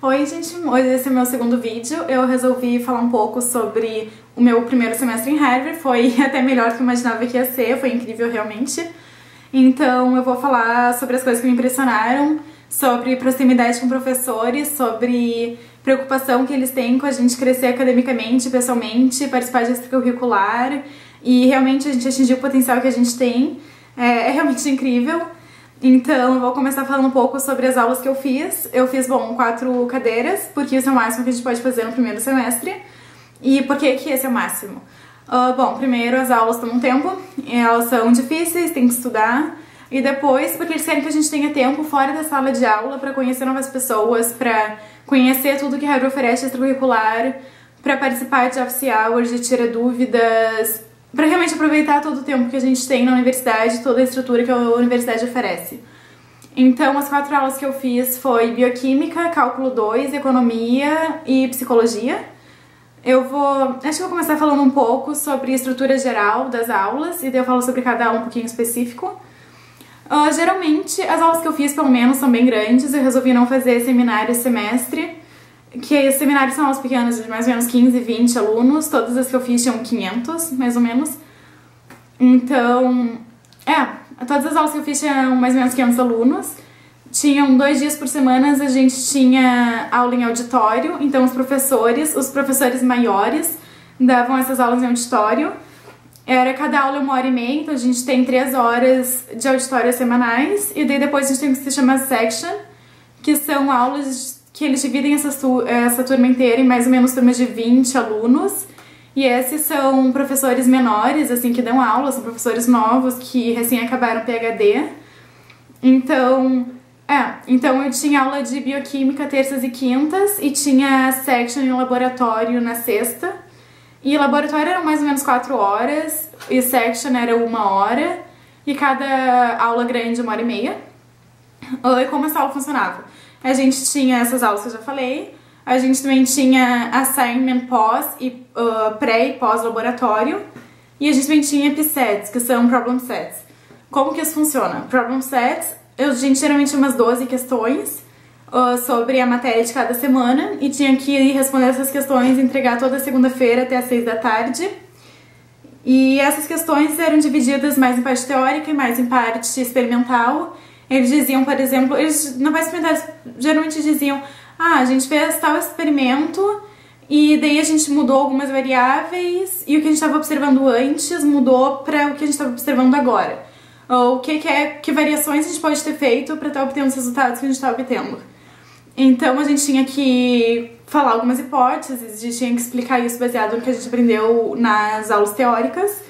Oi gente, hoje esse é o meu segundo vídeo. Eu resolvi falar um pouco sobre o meu primeiro semestre em Harvard. Foi até melhor do que eu imaginava que ia ser, foi incrível realmente. Então eu vou falar sobre as coisas que me impressionaram, sobre proximidade com professores, sobre preocupação que eles têm com a gente crescer academicamente, pessoalmente, participar de extracurricular e realmente a gente atingir o potencial que a gente tem. É realmente incrível. Então eu vou começar falando um pouco sobre as aulas que eu fiz. Eu fiz, 4 cadeiras, porque isso é o máximo que a gente pode fazer no primeiro semestre. E por que esse é o máximo? Primeiro as aulas tomam tempo, elas são difíceis, tem que estudar. E depois, porque eles querem que a gente tenha tempo fora da sala de aula para conhecer novas pessoas, para conhecer tudo que a Harvard oferece extracurricular, para participar de office hours, de tirar dúvidas, para realmente aproveitar todo o tempo que a gente tem na universidade, toda a estrutura que a universidade oferece. Então, as 4 aulas que eu fiz foi Bioquímica, Cálculo 2, Economia e Psicologia. Acho que eu vou começar falando um pouco sobre a estrutura geral das aulas, e daí eu falo sobre cada aula um pouquinho específico. Geralmente, as aulas que eu fiz, pelo menos, são bem grandes. Eu resolvi não fazer seminário esse semestre, que seminários são aulas pequenas de mais ou menos 15, 20 alunos. Todas as que eu fiz tinham 500, mais ou menos. Então, todas as aulas que eu fiz tinham mais ou menos 500 alunos. Tinham 2 dias por semana, a gente tinha aula em auditório. Então, os professores maiores davam essas aulas em auditório. Cada aula 1h30, então a gente tem 3 horas de auditório semanais. E daí depois a gente tem o que se chama section, que são aulas que eles dividem essa turma inteira em mais ou menos turmas de 20 alunos. E esses são professores menores, assim, que dão aula, são professores novos que recém acabaram o PhD. Então eu tinha aula de bioquímica terças e quintas e tinha section e laboratório na sexta. E laboratório eram mais ou menos 4 horas, e section era 1 hora, e cada aula grande 1h30. E como essa aula funcionava? A gente tinha essas aulas que eu já falei, a gente também tinha assignment pós, e pré e pós-laboratório, e a gente também tinha PSETs, que são problem sets. Como que isso funciona? Problem sets, a gente geralmente tinha umas 12 questões, sobre a matéria de cada semana, e tinha que ir responder essas questões e entregar toda segunda-feira até às 6 da tarde. E essas questões eram divididas mais em parte teórica e mais em parte experimental. Eles diziam, por exemplo, na parte experimental geralmente diziam: a gente fez tal experimento e daí a gente mudou algumas variáveis e o que a gente estava observando antes mudou para o que a gente estava observando agora. Ou que variações a gente pode ter feito para estar obtendo os resultados que a gente está obtendo. Então a gente tinha que falar algumas hipóteses, a gente tinha que explicar isso baseado no que a gente aprendeu nas aulas teóricas.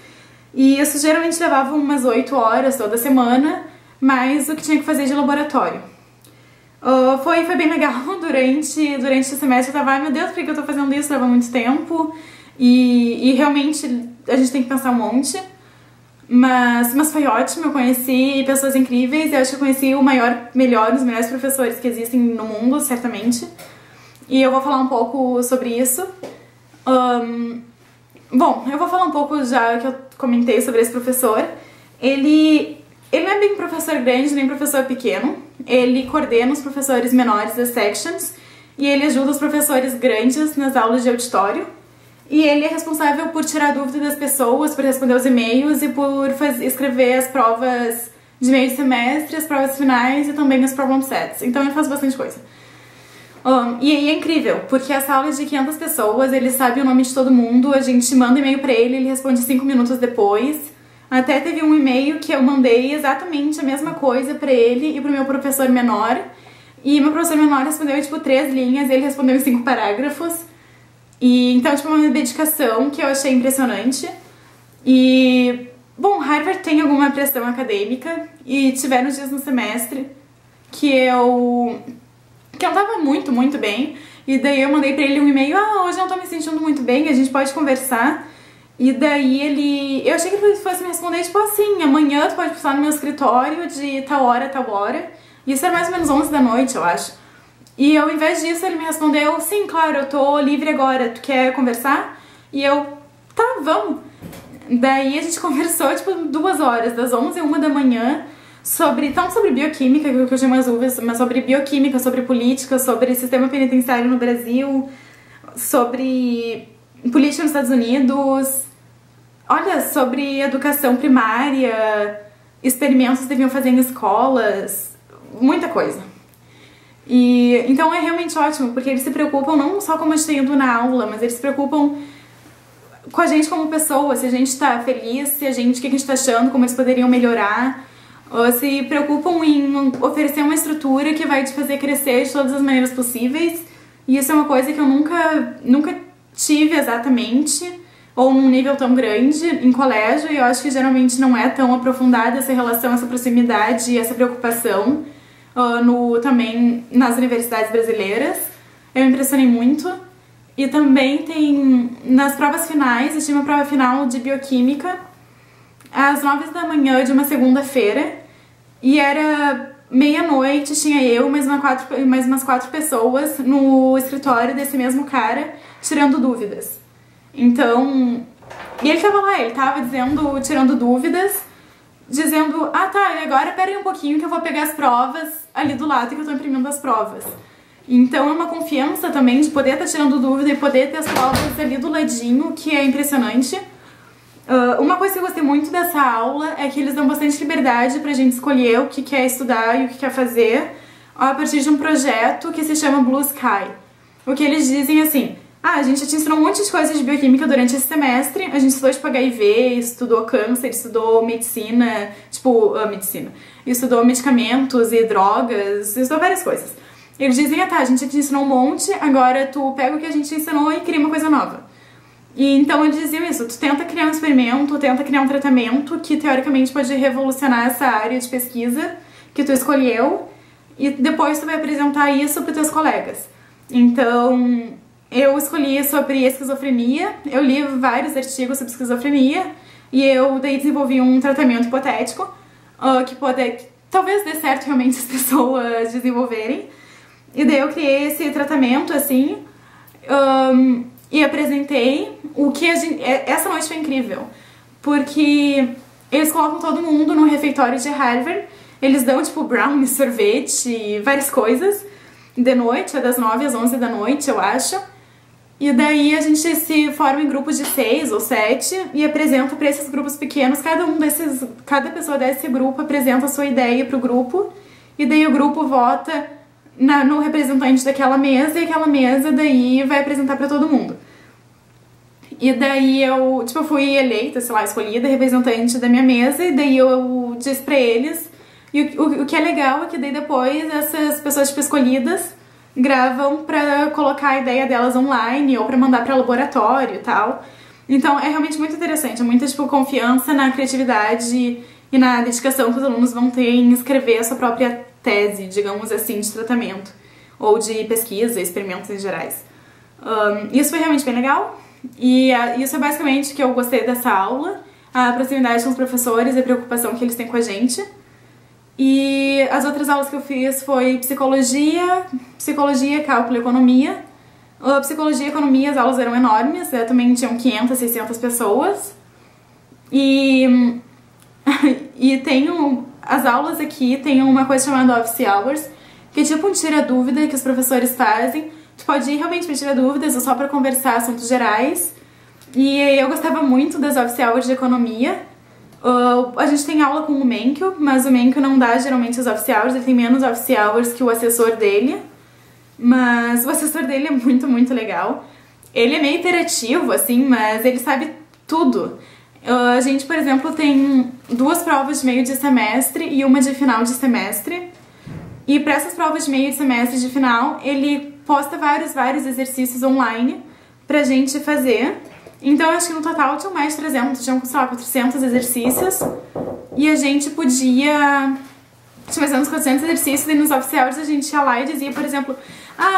E isso geralmente levava umas 8 horas toda semana, mais o que tinha que fazer de laboratório. Foi bem legal. Durante esse semestre eu tava, ai meu Deus, por que eu tô fazendo isso? Leva muito tempo. E realmente a gente tem que pensar um monte. Mas foi ótimo, eu conheci pessoas incríveis, eu acho que eu conheci os melhores professores que existem no mundo, certamente. E eu vou falar um pouco sobre isso. Eu vou falar um pouco já que eu comentei sobre esse professor. Ele não é bem professor grande, nem professor pequeno. Ele coordena os professores menores das sections e ele ajuda os professores grandes nas aulas de auditório. E ele é responsável por tirar dúvida das pessoas, por responder os e-mails e por escrever as provas de meio de semestre, as provas finais e também os problem sets. Então ele faz bastante coisa. E é incrível, porque essa aula é de 500 pessoas, ele sabe o nome de todo mundo, a gente manda e-mail pra ele responde 5 minutos depois. Até teve um e-mail que eu mandei exatamente a mesma coisa pra ele e pro meu professor menor. E meu professor menor respondeu 3 linhas, ele respondeu em 5 parágrafos. E então, uma dedicação que eu achei impressionante. E, Harvard tem alguma pressão acadêmica e tiveram dias no semestre que eu não tava muito bem. E daí eu mandei pra ele um e-mail: hoje eu não tô me sentindo muito bem, a gente pode conversar. E daí eu achei que ele fosse me responder assim: amanhã tu pode passar no meu escritório de tal hora a tal hora. E isso era mais ou menos 11 da noite, eu acho. E ao invés disso ele me respondeu: sim, claro, eu tô livre agora, tu quer conversar? E eu: tá, vamos. Daí a gente conversou 2 horas, das 11 a 1 da manhã, tanto sobre bioquímica, que eu tinha umas dúvidas, mas sobre bioquímica, sobre política, sobre sistema penitenciário no Brasil, sobre política nos Estados Unidos, olha, sobre educação primária, experimentos que deviam fazer em escolas, muita coisa. E então é realmente ótimo, porque eles se preocupam não só como a gente está indo na aula, mas eles se preocupam com a gente como pessoa, se a gente tá feliz, se a gente, o que a gente tá achando, como eles poderiam melhorar, ou se preocupam em oferecer uma estrutura que vai te fazer crescer de todas as maneiras possíveis. E isso é uma coisa que eu nunca tive exatamente, ou num nível tão grande em colégio, e eu acho que geralmente não é tão aprofundada essa relação, essa proximidade e essa preocupação também nas universidades brasileiras. Eu me impressionei muito. E também tem, nas provas finais, eu tinha uma prova final de bioquímica às 9 da manhã de uma segunda-feira, e era meia-noite, tinha eu mais umas 4 pessoas no escritório desse mesmo cara, tirando dúvidas. Então, e ele tava lá, ele tava tirando dúvidas, dizendo, ah tá, e agora pera aí um pouquinho que eu vou pegar as provas ali do lado que eu tô imprimindo as provas. Então é uma confiança também de poder estar tirando dúvida e poder ter as provas ali do ladinho, que é impressionante. Uma coisa que eu gostei muito dessa aula é que eles dão bastante liberdade pra gente escolher o que quer estudar e o que quer fazer a partir de um projeto que se chama Blue Sky. O que eles dizem assim, a gente te ensinou um monte de coisas de bioquímica durante esse semestre, a gente estudou tipo HIV, estudou câncer, estudou medicina, estudou medicamentos e drogas, estudou várias coisas. Eles dizem, a gente te ensinou um monte, agora tu pega o que a gente te ensinou e cria uma coisa nova. E então eles diziam isso, tu tenta criar um experimento, tenta criar um tratamento que teoricamente pode revolucionar essa área de pesquisa que tu escolheu, e depois tu vai apresentar isso para os teus colegas. Então, eu escolhi sobre esquizofrenia, eu li vários artigos sobre esquizofrenia, e eu daí desenvolvi um tratamento hipotético que talvez dê certo realmente as pessoas desenvolverem. E daí eu criei esse tratamento, assim, e apresentei o que essa noite foi incrível, porque eles colocam todo mundo no refeitório de Harvard, eles dão, tipo, brownie, sorvete, várias coisas, de noite, é das 9 às 11 da noite, eu acho. E daí a gente se forma em grupos de 6 ou 7 e apresenta para esses grupos pequenos, cada pessoa desse grupo apresenta a sua ideia pro grupo, e daí o grupo vota no representante daquela mesa, e aquela mesa daí vai apresentar pra todo mundo. E daí eu fui eleita, escolhida representante da minha mesa, e daí eu disse pra eles, e o que é legal é que daí depois essas pessoas escolhidas gravam pra colocar a ideia delas online, ou pra mandar pra laboratório e tal. Então é realmente muito interessante, é muita confiança na criatividade e na dedicação que os alunos vão ter em escrever a sua própria tese, digamos assim, de tratamento, ou de pesquisa, experimentos em gerais. Isso foi realmente bem legal, e isso é basicamente o que eu gostei dessa aula, a proximidade com os professores e a preocupação que eles têm com a gente. E as outras aulas que eu fiz foi psicologia, cálculo e economia. Psicologia e economia, as aulas eram enormes, também tinham 500, 600 pessoas. E as aulas aqui tem uma coisa chamada Office Hours, que é tipo um tira-dúvida que os professores fazem. Tu pode ir realmente pra tirar dúvidas ou só pra conversar assuntos gerais. E eu gostava muito das Office Hours de economia. A gente tem aula com o Menkyo, mas o Menkyo não dá geralmente as Office Hours, ele tem menos Office Hours que o assessor dele. Mas o assessor dele é muito, muito legal. Ele é meio interativo, assim, mas ele sabe tudo. A gente, por exemplo, tem 2 provas de meio de semestre e uma de final de semestre. E para essas provas de meio de semestre e de final, ele posta vários exercícios online pra gente fazer. Então, eu acho que no total tinham mais de 300, tinham, 400 exercícios. E a gente podia... Tinha mais ou menos 400 exercícios, e nos Office Hours a gente ia lá e dizia, por exemplo,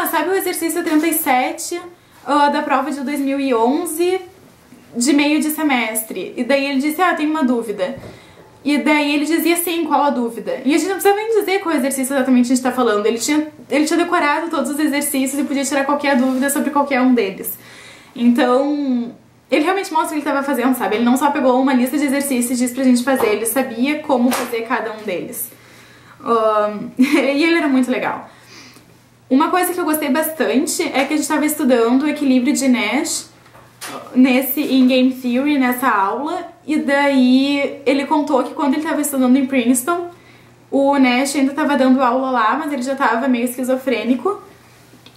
sabe o exercício 37 da prova de 2011 de meio de semestre? E daí ele disse, tem uma dúvida. E daí ele dizia sim, qual a dúvida? E a gente não precisava nem dizer qual exercício exatamente a gente tá falando. Ele tinha decorado todos os exercícios e podia tirar qualquer dúvida sobre qualquer um deles. Então, ele realmente mostra o que ele estava fazendo, sabe? Ele não só pegou uma lista de exercícios e disse pra gente fazer, ele sabia como fazer cada um deles. E ele era muito legal. Uma coisa que eu gostei bastante é que a gente estava estudando o equilíbrio de Nash em Game Theory, nessa aula, e daí ele contou que quando ele estava estudando em Princeton, o Nash ainda estava dando aula lá, mas ele já estava meio esquizofrênico,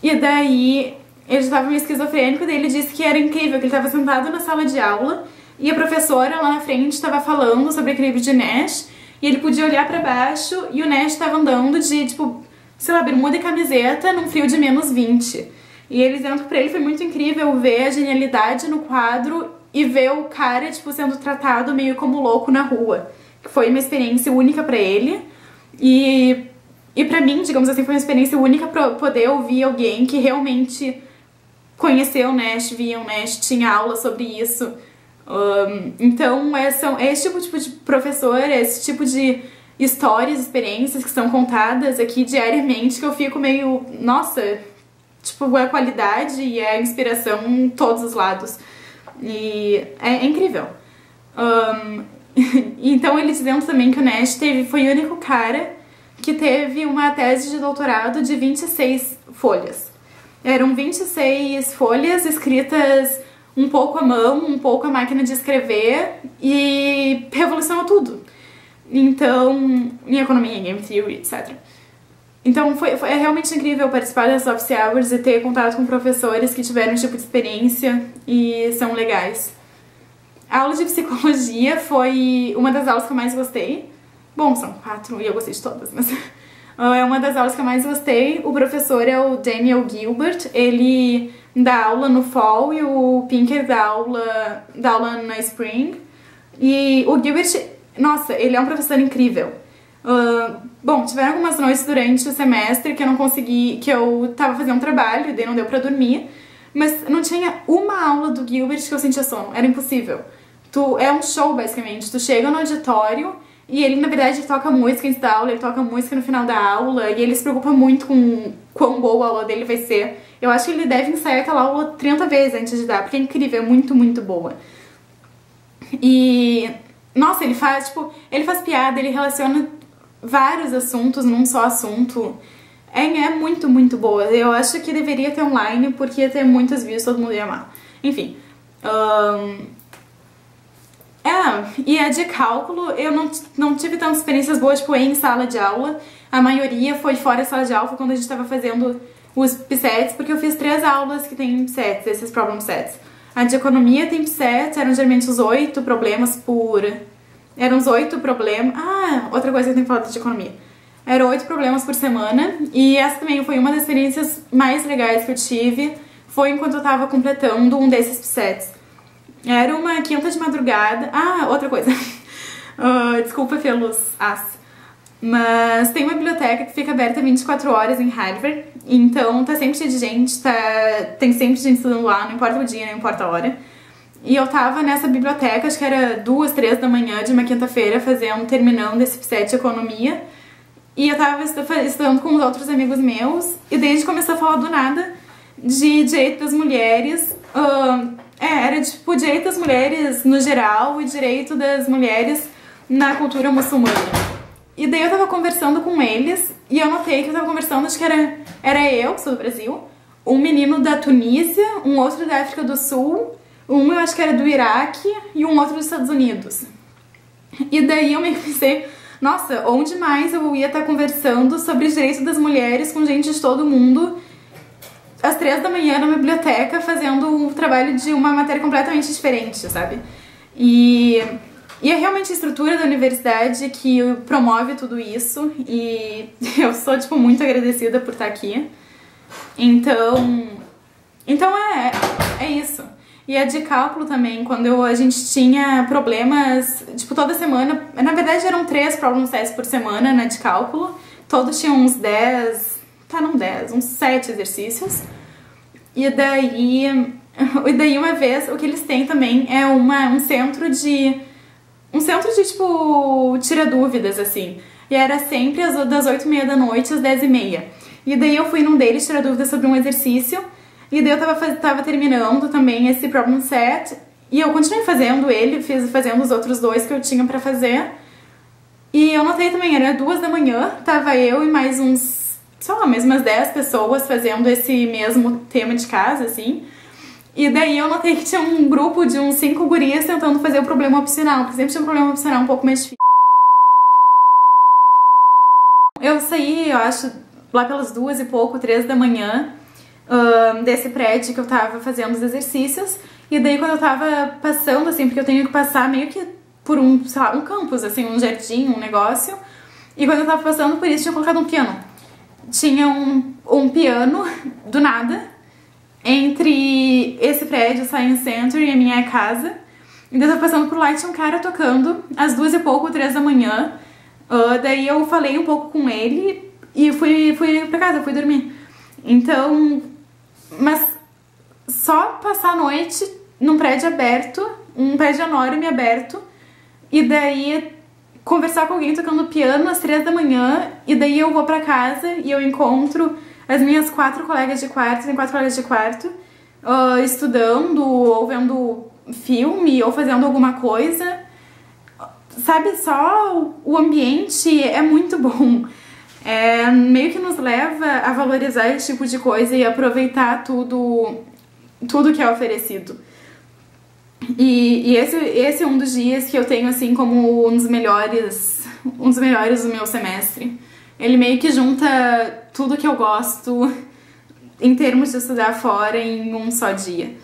e daí ele já estava meio esquizofrênico, daí ele disse que era incrível, que ele estava sentado na sala de aula, e a professora lá na frente estava falando sobre equilíbrio de Nash, e ele podia olhar pra baixo, e o Nash estava andando de, tipo, sei lá, bermuda e camiseta num frio de -20. E ele dizendo que pra ele foi muito incrível ver a genialidade no quadro e ver o cara, tipo, sendo tratado meio como louco na rua. Que foi uma experiência única pra ele. E pra mim, digamos assim, foi uma experiência única pra poder ouvir alguém que realmente conheceu o Nash, via o Nash, tinha aula sobre isso. Então, é esse tipo de professor, é esse tipo de histórias, experiências que são contadas aqui diariamente que eu fico meio, nossa, tipo, a qualidade e a inspiração em todos os lados. E é incrível. Então, ele dizendo também que o Nash foi o único cara que teve uma tese de doutorado de 26 folhas. Eram 26 folhas escritas um pouco à mão, um pouco à máquina de escrever, e revolucionou tudo. Então, em economia, em game theory, etc. Então, é realmente incrível participar das office hours e ter contato com professores que tiveram um tipo de experiência e são legais. A aula de psicologia foi uma das aulas que eu mais gostei. Bom, são 4 e eu gostei de todas, mas é uma das aulas que eu mais gostei. O professor é o Daniel Gilbert, ele dá aula no fall e o Pinker dá aula na spring. E o Gilbert, nossa, ele é um professor incrível. Bom, tiveram algumas noites durante o semestre que eu não consegui, que eu tava fazendo um trabalho e daí não deu pra dormir, mas não tinha uma aula do Gilbert que eu sentia sono, era impossível. É um show, basicamente. Tu chega no auditório e ele, na verdade, toca música antes da aula, ele toca música no final da aula, e ele se preocupa muito com quão boa a aula dele vai ser. Eu acho que ele deve ensaiar aquela aula 30 vezes antes de dar, porque é incrível, é muito, muito boa. E, nossa, ele faz piada, ele relaciona vários assuntos num só assunto. É muito, muito boa. Eu acho que deveria ter online, porque ia ter muitas views, todo mundo ia amar. Enfim. E a de cálculo, eu não tive tantas experiências boas, tipo, em sala de aula. A maioria foi fora da sala de aula, foi quando a gente tava fazendo os PSETs, porque eu fiz 3 aulas que tem PSETs, esses problem sets. A de economia tem PSETs, eram geralmente os 8 problemas por... Eram os 8 problemas... outra coisa que eu tenho que falar de economia. Eram 8 problemas por semana, e essa também foi uma das experiências mais legais que eu tive, foi enquanto eu tava completando um desses PSETs. Era uma quinta de madrugada... outra coisa. Desculpa pelos mas tem uma biblioteca que fica aberta 24 horas em Harvard, então tá sempre cheio de gente, tem sempre gente estudando lá, não importa o dia, não importa a hora. E eu tava nessa biblioteca, acho que era 2, 3 da manhã de uma quinta-feira, terminando esse PSET de economia, e eu tava estudando com os outros amigos meus, e daí a gente começou a falar do nada de direito das mulheres. Era tipo direito das mulheres no geral e direito das mulheres na cultura muçulmana. E daí eu tava conversando com eles e eu notei que eu tava conversando, acho que era eu, que sou do Brasil, um menino da Tunísia, um outro da África do Sul, um eu acho que era do Iraque e um outro dos Estados Unidos. E daí eu meio que pensei, nossa, onde mais eu ia estar conversando sobre os direitos das mulheres com gente de todo mundo às 3 da manhã na biblioteca fazendo um trabalho de uma matéria completamente diferente, sabe? E é realmente a estrutura da universidade que promove tudo isso, e eu sou, tipo, muito agradecida por estar aqui. Então é isso. E a de cálculo também, quando a gente tinha problemas, tipo, toda semana, na verdade eram 3 problem sets por semana na de cálculo, todos tinham uns 10, uns 7 exercícios. E daí uma vez, o que eles têm também é um centro de, tipo, tira dúvidas, assim. E era sempre das 8h30 da noite às 10h30. E daí eu fui num deles tirar dúvidas sobre um exercício, e daí eu tava terminando também esse problem set, e eu continuei fazendo fazendo os outros 2 que eu tinha pra fazer. E eu notei também, era 2 da manhã, tava eu e mais uns, sei lá, mais umas 10 pessoas fazendo esse mesmo tema de casa, assim. E daí eu notei que tinha um grupo de uns 5 gurias tentando fazer o problema opcional, porque sempre tinha um problema opcional um pouco mais difícil. Eu saí, eu acho, lá pelas 2 e pouco, 3 da manhã, desse prédio que eu tava fazendo os exercícios. E daí quando eu tava passando, assim, porque eu tenho que passar meio que por um, sei lá, um campus, assim, um jardim, um negócio. E quando eu tava passando por isso, tinha colocado um piano. Tinha um piano, do nada, entre esse prédio, o Science Center, e a minha casa. E daí eu tava passando por lá e tinha um cara tocando às 2 e pouco, 3 da manhã. Daí eu falei um pouco com ele e fui pra casa, fui dormir. Então, mas só passar a noite num prédio aberto, um prédio enorme aberto, e daí conversar com alguém tocando piano às 3 da manhã, e daí eu vou pra casa e eu encontro as minhas 4 colegas de quarto, tem 4 colegas de quarto, estudando, ou vendo filme, ou fazendo alguma coisa. Sabe, só o ambiente é muito bom. Meio que nos leva a valorizar esse tipo de coisa e aproveitar tudo que é oferecido. E esse é um dos dias que eu tenho, assim, como um dos melhores do meu semestre. Ele meio que junta tudo que eu gosto em termos de estudar fora em um só dia.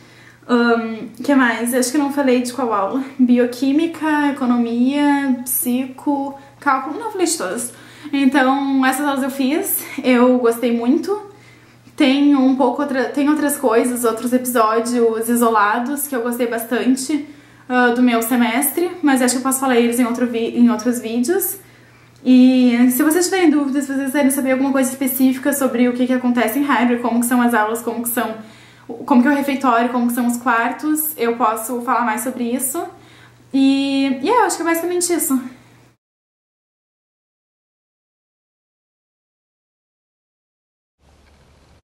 Que mais? Acho que não falei de qual aula. Bioquímica, economia, psico, cálculo, não falei de todas. Então, essas aulas eu fiz, eu gostei muito. Tem outras coisas, outros episódios isolados que eu gostei bastante do meu semestre, mas acho que eu posso falar eles em outros vídeos. E se vocês tiverem dúvidas, se vocês quiserem saber alguma coisa específica sobre o que acontece em Harvard, como que são as aulas, como que é o refeitório, como que são os quartos, eu posso falar mais sobre isso. E acho que é basicamente isso.